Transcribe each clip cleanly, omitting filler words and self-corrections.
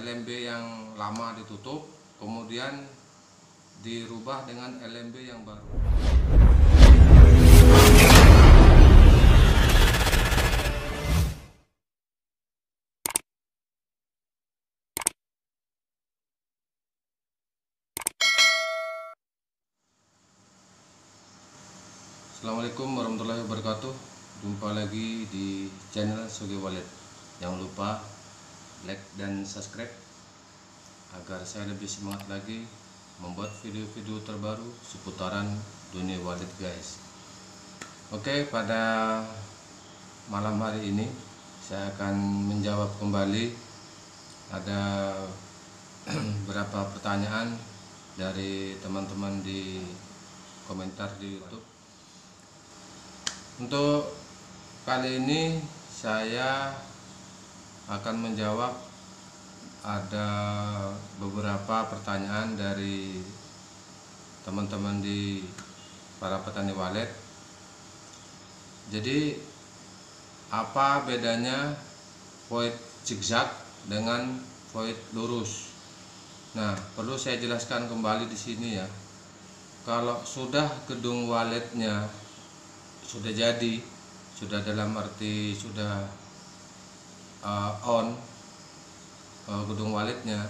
LMB yang lama ditutup, kemudian dirubah dengan LMB yang baru. Assalamualaikum warahmatullahi wabarakatuh. Jumpa lagi di channel Sugi Walid. Jangan lupa like dan subscribe agar saya lebih semangat lagi membuat video-video terbaru seputaran dunia walid, guys. Oke, pada malam hari ini saya akan menjawab kembali ada beberapa pertanyaan dari teman-teman di komentar di YouTube. Untuk kali ini saya akan menjawab ada beberapa pertanyaan dari teman-teman di para petani walet. Jadi apa bedanya void zigzag dengan void lurus? Nah, perlu saya jelaskan kembali di sini ya. Kalau sudah gedung waletnya sudah jadi, sudah dalam arti sudah on gedung waletnya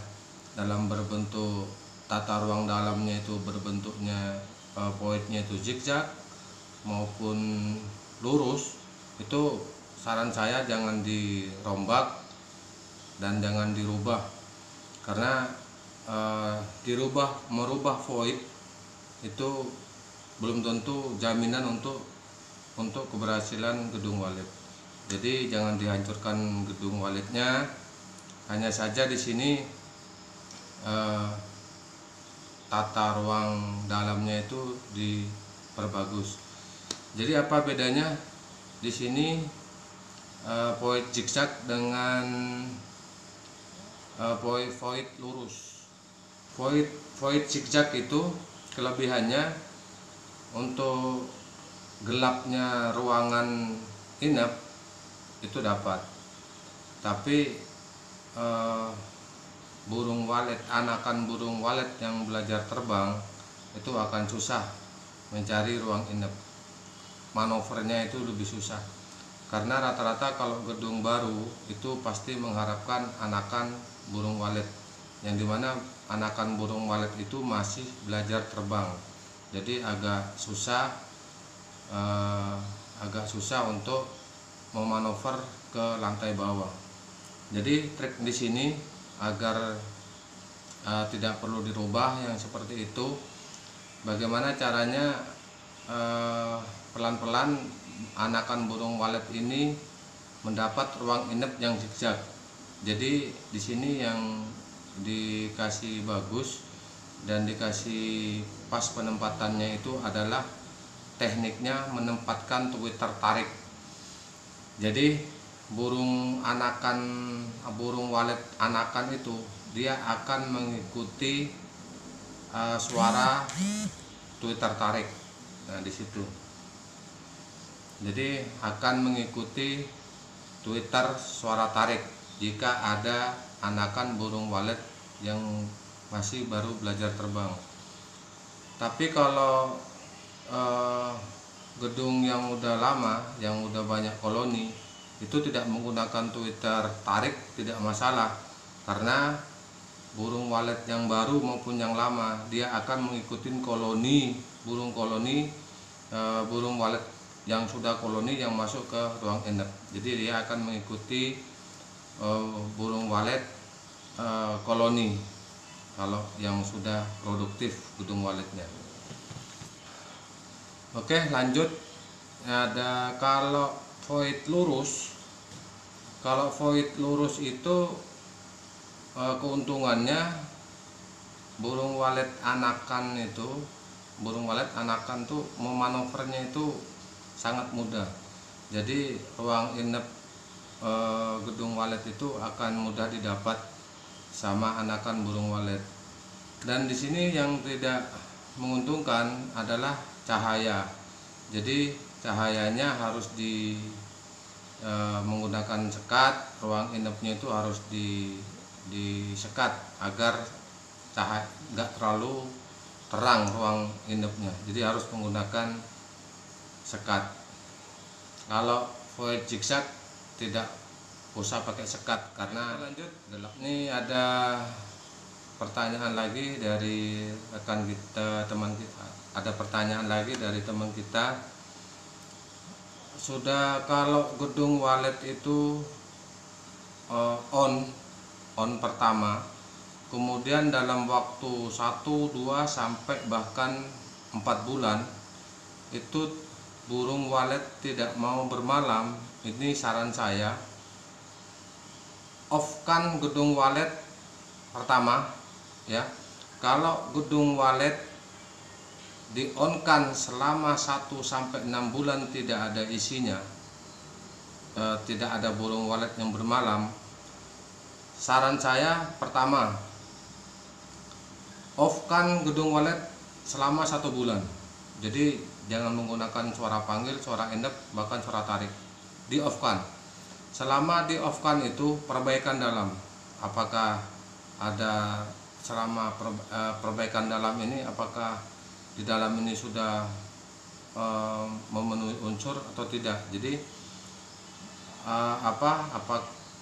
dalam berbentuk tata ruang dalamnya itu berbentuknya voidnya itu zigzag maupun lurus, itu saran saya jangan dirombak dan jangan dirubah, karena merubah void itu belum tentu jaminan untuk keberhasilan gedung walet. Jadi jangan dihancurkan gedung waletnya, hanya saja di sini tata ruang dalamnya itu diperbagus. Jadi apa bedanya di sini void zigzag dengan void lurus? Void zigzag itu kelebihannya untuk gelapnya ruangan inap itu dapat, tapi burung walet, anakan burung walet yang belajar terbang itu akan susah mencari ruang inap. Manuvernya itu lebih susah, karena rata-rata kalau gedung baru itu pasti mengharapkan anakan burung walet, yang dimana anakan burung walet itu masih belajar terbang. Jadi agak susah untuk memanuver ke lantai bawah. Jadi trik di sini agar tidak perlu dirubah yang seperti itu. Bagaimana caranya pelan-pelan anakan burung walet ini mendapat ruang inap yang zigzag. Jadi di sini yang dikasih bagus dan dikasih pas penempatannya itu adalah tekniknya menempatkan tuit tertarik. Jadi burung walet anakan itu dia akan mengikuti suara tuit tertarik. Nah, di situ. Jadi akan mengikuti Twitter suara tarik jika ada anakan burung walet yang masih baru belajar terbang. Tapi kalau gedung yang udah lama, yang udah banyak koloni, itu tidak menggunakan Twitter tarik tidak masalah, karena burung walet yang baru maupun yang lama dia akan mengikuti burung walet yang sudah koloni yang masuk ke ruang inap. Jadi dia akan mengikuti burung walet koloni kalau yang sudah produktif gedung waletnya. Oke, lanjut. Ada kalau void lurus itu keuntungannya burung walet anakan tuh memanuvernya itu sangat mudah. Jadi ruang inap gedung walet itu akan mudah didapat sama anakan burung walet. Dan di sini yang tidak menguntungkan adalah cahaya. Jadi cahayanya harus menggunakan sekat, ruang inapnya itu harus disekat agar cahaya nggak terlalu terang ruang inapnya, jadi harus menggunakan sekat. Kalau void zigzag tidak usah pakai sekat. Karena lanjut ini ada pertanyaan lagi dari rekan kita, teman kita, ada pertanyaan lagi dari teman kita. Sudah kalau gedung walet itu on pertama, kemudian dalam waktu 1, 2 sampai bahkan 4 bulan itu burung walet tidak mau bermalam, ini saran saya off-kan gedung walet pertama ya. Kalau gedung walet di-on-kan selama 1 sampai 6 bulan tidak ada isinya, tidak ada burung walet yang bermalam, saran saya pertama off-kan gedung walet selama 1 bulan. Jadi jangan menggunakan suara panggil, suara endap, bahkan suara tarik. Di off-kan. Selama di off-kan itu perbaikan dalam. Apakah ada selama perbaikan dalam ini, apakah di dalam ini sudah memenuhi unsur atau tidak. Jadi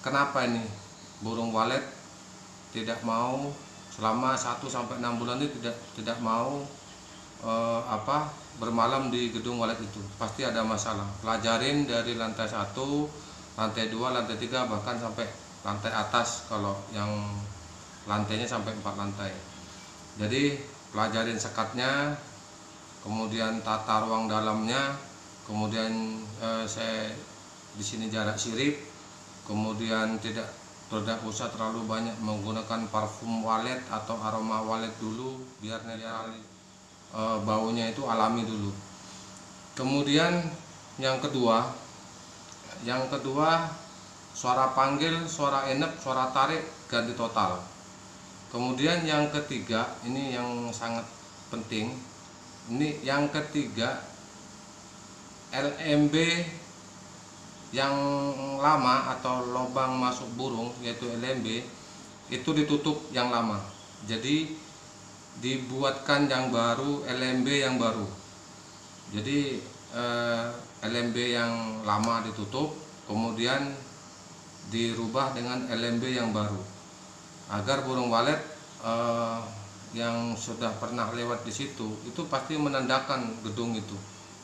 kenapa ini burung walet tidak mau selama 1 sampai 6 bulan itu tidak mau bermalam di gedung walet itu? Pasti ada masalah. Pelajarin dari lantai 1, lantai 2, lantai 3, bahkan sampai lantai atas kalau yang lantainya sampai 4 lantai. Jadi pelajarin sekatnya, kemudian tata ruang dalamnya, kemudian saya di sini jarak sirip, kemudian tidak usah terlalu banyak menggunakan parfum walet atau aroma walet dulu, biar baunya itu alami dulu. Kemudian yang kedua suara panggil, suara enep, suara tarik ganti total. Kemudian yang ketiga, ini yang sangat penting, ini yang ketiga, LMB yang lama atau lubang masuk burung yaitu LMB itu ditutup yang lama. Jadi dibuatkan yang baru, LMB yang baru. Jadi LMB yang lama ditutup, kemudian dirubah dengan LMB yang baru, agar burung walet yang sudah pernah lewat di situ itu pasti menandakan gedung itu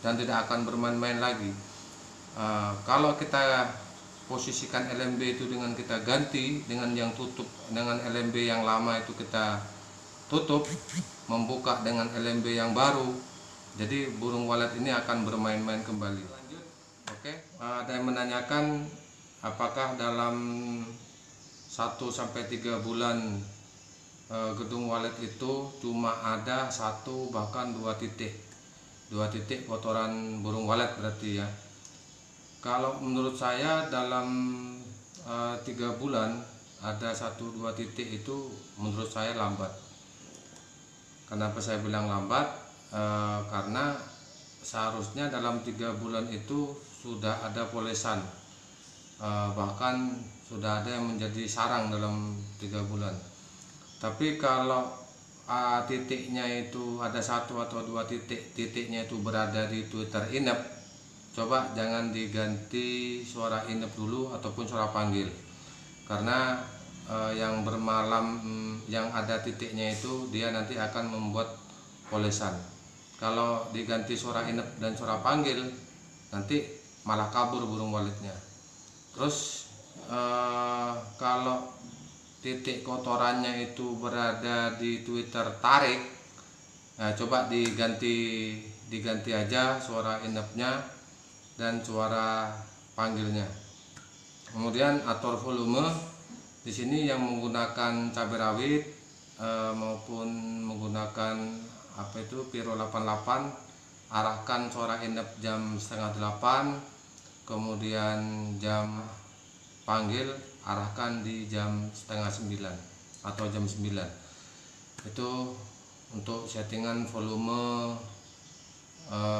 dan tidak akan bermain-main lagi. Kalau kita posisikan LMB itu dengan kita ganti dengan yang tutup, dengan LMB yang lama itu kita tutup, membuka dengan LMB yang baru, jadi burung walet ini akan bermain-main kembali. Lanjut. Oke. Ada yang menanyakan apakah dalam 1 sampai 3 bulan gedung walet itu cuma ada 1 bahkan 2 titik kotoran burung walet berarti ya. Kalau menurut saya dalam 3 bulan ada 1-2 titik itu menurut saya lambat. Kenapa saya bilang lambat? Karena seharusnya dalam 3 bulan itu sudah ada polesan, bahkan sudah ada yang menjadi sarang dalam 3 bulan. Tapi kalau titiknya itu ada 1 atau 2 titiknya itu berada di Twitter inap, coba jangan diganti suara inap dulu ataupun suara panggil, karena yang bermalam yang ada titiknya itu dia nanti akan membuat polesan. Kalau diganti suara inap dan suara panggil, nanti malah kabur burung waletnya. Terus kalau titik kotorannya itu berada di Twitter tarik, nah coba diganti aja suara inapnya dan suara panggilnya. Kemudian atur volume di sini yang menggunakan cabai rawit maupun menggunakan Piro 88, arahkan suara inap jam 7:30, kemudian jam panggil arahkan di jam 8:30 atau jam 9. Itu untuk settingan volume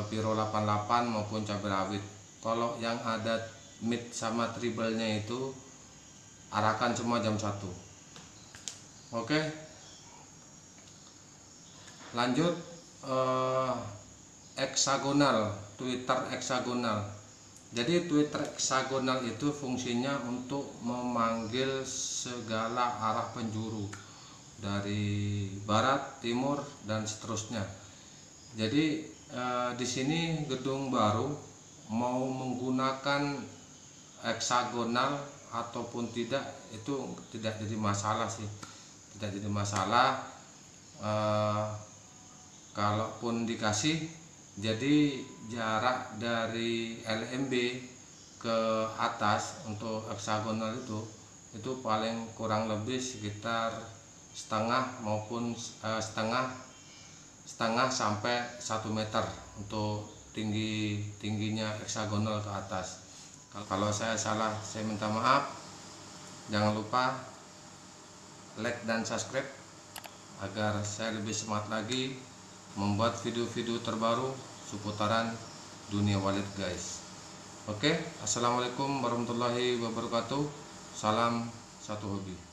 Piro 88 maupun cabai rawit. Kalau yang ada mid sama tribalnya itu arahkan semua jam 1. Oke, lanjut. Heksagonal, Twitter heksagonal. Jadi Twitter heksagonal itu fungsinya untuk memanggil segala arah penjuru dari barat, timur, dan seterusnya. Jadi di sini gedung baru mau menggunakan heksagonal ataupun tidak itu tidak jadi masalah sih, tidak jadi masalah. Kalaupun dikasih, jadi jarak dari LMB ke atas untuk heksagonal itu paling kurang lebih sekitar setengah maupun setengah sampai 1 meter untuk tingginya heksagonal ke atas. Kalau saya salah, saya minta maaf. Jangan lupa like dan subscribe agar saya lebih semangat lagi membuat video-video terbaru seputaran dunia wallet guys. Oke, assalamualaikum warahmatullahi wabarakatuh. Salam satu hobi.